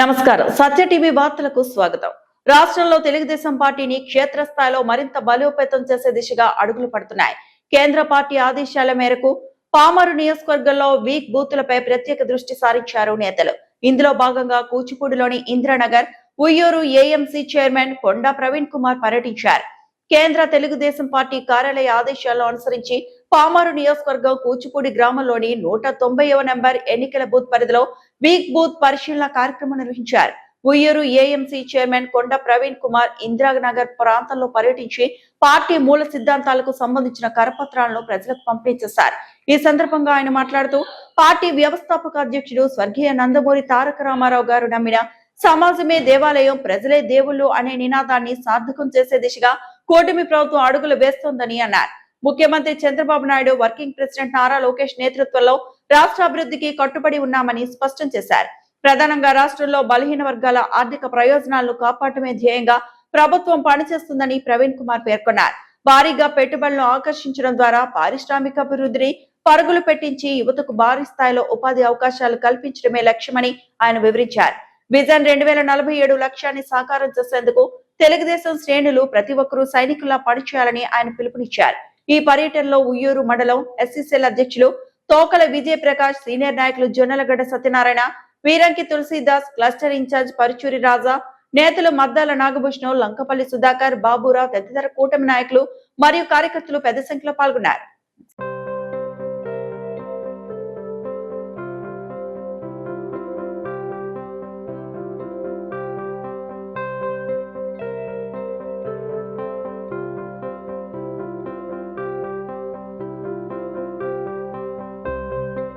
నమస్కారం. సత్య టీవీ వార్తలకు స్వాగతం. రాష్ట్రంలో తెలుగుదేశం పార్టీని క్షేత్రస్థాయిలో మరింత బలోపేతం చేసే దిశగా అడుగులు పడుతున్నాయి. కేంద్ర పార్టీ ఆదేశాల మేరకు పామరు నియోజకవర్గంలో వీక్ బూతులపై ప్రత్యేక దృష్టి సారించారు నేతలు. ఇందులో భాగంగా కూచిపూడిలోని ఇంద్రనగర్, ఉయ్యూరు ఏఎంసీ చైర్మన్ కొండా ప్రవీణ్ కుమార్ పర్యటించారు. కేంద్ర తెలుగుదేశం పార్టీ కార్యాలయ ఆదేశాలను అనుసరించి పామరు నియోజకవర్గం కూచిపూడి గ్రామంలోని 190వ నెంబర్ ఎన్నికల బూత్ పరిధిలో వీక్ బూత్ పరిశీలన కార్యక్రమం నిర్వహించారు. ఉయ్యూరు ఏఎంసీ చైర్మన్ కొండ ప్రవీణ్ కుమార్ ఇందిరానగర్ ప్రాంతంలో పర్యటించి పార్టీ మూల సిద్ధాంతాలకు సంబంధించిన కరపత్రాలను ప్రజలకు పంపిణీ చేశారు. ఈ సందర్భంగా ఆయన మాట్లాడుతూ పార్టీ వ్యవస్థాపక అధ్యక్షుడు స్వర్గీయ నందమూరి తారక రామారావు గారు నమ్మిన సమాజమే దేవాలయం, ప్రజలే దేవుళ్ళు అనే నినాదాన్ని సార్థకం చేసే దిశగా కూటమి ప్రభుత్వం అడుగులు వేస్తోందని అన్నారు. ముఖ్యమంత్రి చంద్రబాబు నాయుడు, వర్కింగ్ ప్రెసిడెంట్ నారా లోకేష్ నేతృత్వంలో రాష్ట్ర అభివృద్ధికి కట్టుబడి ఉన్నామని స్పష్టం చేశారు. ప్రధానంగా రాష్ట్రంలో బలహీన వర్గాల ఆర్థిక ప్రయోజనాలను కాపాడటమే ధ్యేయంగా ప్రభుత్వం పనిచేస్తుందని ప్రవీణ్ కుమార్ పేర్కొన్నారు. భారీగా పెట్టుబడులను ఆకర్షించడం ద్వారా పారిశ్రామిక అభివృద్ధిని పరుగులు పెట్టించి యువతకు భారీ స్థాయిలో ఉపాధి అవకాశాలు కల్పించడమే లక్ష్యమని ఆయన వివరించారు. విజన్ 2047 లక్ష్యాన్ని సాకారం చేసేందుకు తెలుగుదేశం శ్రేణులు ప్రతి ఒక్కరూ సైనికుల్లా పనిచేయాలని ఆయన పిలుపునిచ్చారు. ఈ పర్యటనలో ఉయ్యూరు మండలం ఎస్సీసీఎల్ అధ్యక్షులు తోకల విజయ్ ప్రకాష్, సీనియర్ నాయకులు జొన్నలగడ్డ సత్యనారాయణ, వీరంకి తులసీదాస్, క్లస్టర్ ఇన్ఛార్జ్ పరుచూరి రాజా, నేతలు మద్దాల నాగభూషణం, లంకపల్లి సుధాకర్, బాబురావు తదితర కూటమి నాయకులు మరియు కార్యకర్తలు పెద్ద సంఖ్యలో పాల్గొన్నారు.